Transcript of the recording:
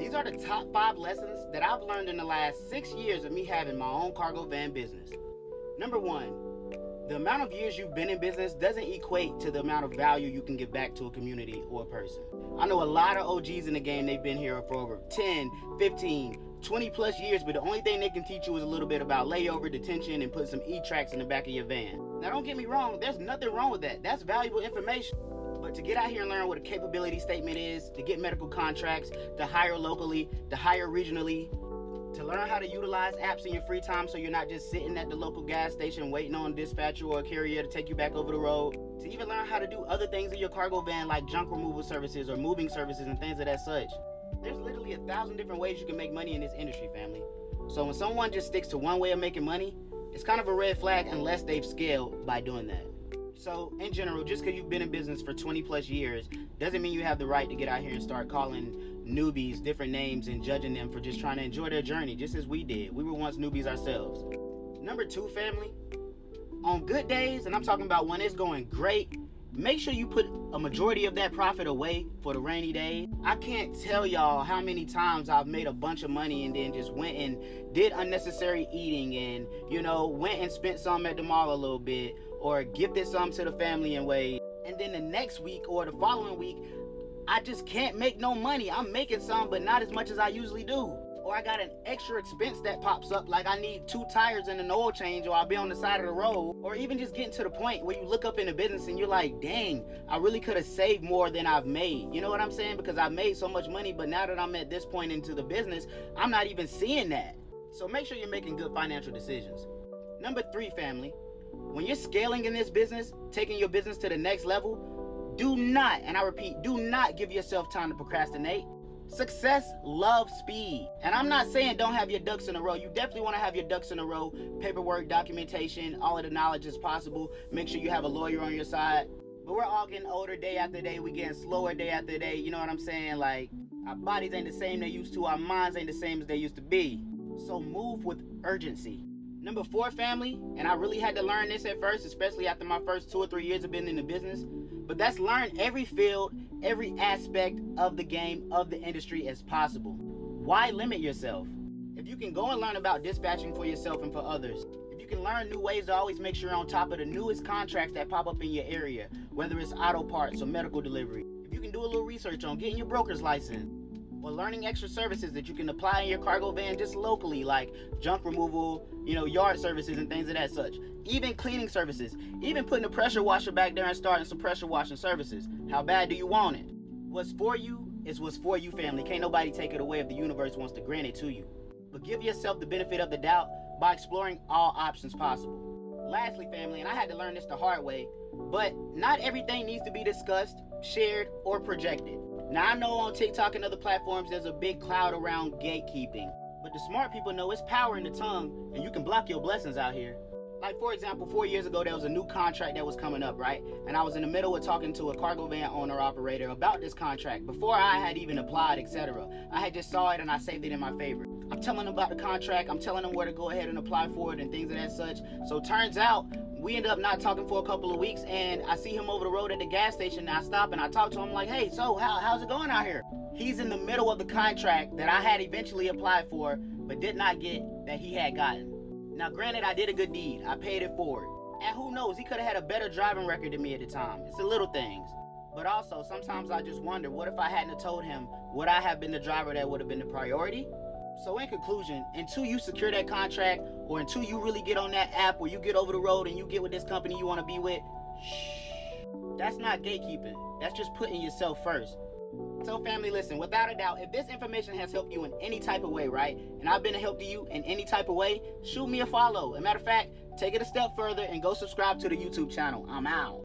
These are the top 5 lessons that I've learned in the last 6 years of me having my own cargo van business. Number 1, the amount of years you've been in business doesn't equate to the amount of value you can give back to a community or a person. I know a lot of OGs in the game, they've been here for over 10, 15, 20 plus years, but the only thing they can teach you is a little bit about layover, detention, and put some E-tracks in the back of your van. Now don't get me wrong, there's nothing wrong with that. That's valuable information. But to get out here and learn what a capability statement is, to get medical contracts, to hire locally, to hire regionally, to learn how to utilize apps in your free time so you're not just sitting at the local gas station waiting on a dispatcher or a carrier to take you back over the road, to even learn how to do other things in your cargo van like junk removal services or moving services and things of that such. There's literally 1,000 different ways you can make money in this industry, family. So when someone just sticks to one way of making money, it's kind of a red flag unless they've scaled by doing that. So in general, just because you've been in business for 20 plus years doesn't mean you have the right to get out here and start calling newbies different names and judging them for just trying to enjoy their journey, just as we did. We were once newbies ourselves. Number 2, family, on good days, and I'm talking about when it's going great, make sure you put a majority of that profit away for the rainy days. I can't tell y'all how many times I've made a bunch of money and then just went and did unnecessary eating and, went and spent some at the mall a little bit or gifted some to the family in ways. And then the next week or the following week, I just can't make no money. I'm making some, but not as much as I usually do. Or I got an extra expense that pops up, like I need 2 tires and an oil change, or I'll be on the side of the road. Or even just getting to the point where you look up in the business and you're like, dang, I really could have saved more than I've made. You know what I'm saying? Because I've made so much money, but now that I'm at this point into the business, I'm not even seeing that. So make sure you're making good financial decisions. Number 3, family, when you're scaling in this business, taking your business to the next level, do not, and I repeat, do not give yourself time to procrastinate. Success loves speed. And I'm not saying don't have your ducks in a row. You definitely want to have your ducks in a row. Paperwork, documentation, all of the knowledge is possible. Make sure you have a lawyer on your side. But we're all getting older day after day. We getting slower day after day. You know what I'm saying? Like, our bodies ain't the same they used to. Our minds ain't the same as they used to be. So move with urgency. Number 4, family, and I really had to learn this at first, especially after my first 2 or 3 years of being in the business, but that's learn every field, every aspect of the game, of the industry as possible. Why limit yourself? If you can go and learn about dispatching for yourself and for others, if you can learn new ways to always make sure you're on top of the newest contracts that pop up in your area, whether it's auto parts or medical delivery, if you can do a little research on getting your broker's license, or learning extra services that you can apply in your cargo van just locally, like junk removal, yard services and things of that such. Even cleaning services, even putting a pressure washer back there and starting some pressure washing services. How bad do you want it? What's for you is what's for you, family. Can't nobody take it away if the universe wants to grant it to you. But give yourself the benefit of the doubt by exploring all options possible. Lastly, family, and I had to learn this the hard way, but not everything needs to be discussed, shared, or projected. Now, I know on TikTok and other platforms there's a big cloud around gatekeeping, but the smart people know it's power in the tongue, and you can block your blessings out here. Like, for example, 4 years ago, there was a new contract that was coming up, right? And I was in the middle of talking to a cargo van owner-operator about this contract before I had even applied, etc. I had just saw it and I saved it in my favorite. I'm telling them about the contract, I'm telling them where to go ahead and apply for it and things of that such. So turns out, we ended up not talking for a couple of weeks, and I see him over the road at the gas station, and I stop and I talk to him like, hey, so how's it going out here? He's in the middle of the contract that I had eventually applied for, but did not get, that he had gotten. Now, granted, I did a good deed. I paid it forward. And who knows, he could have had a better driving record than me at the time. It's the little things. But also, sometimes I just wonder, what if I hadn't have told him, would I have been the driver that would have been the priority? So in conclusion, until you secure that contract, or until you really get on that app where you get over the road and you get with this company you want to be with, shh. That's not gatekeeping. That's just putting yourself first. So family, listen, without a doubt, if this information has helped you in any type of way, right, and I've been a help to you in any type of way, shoot me a follow. As a matter of fact, take it a step further and go subscribe to the YouTube channel. I'm out.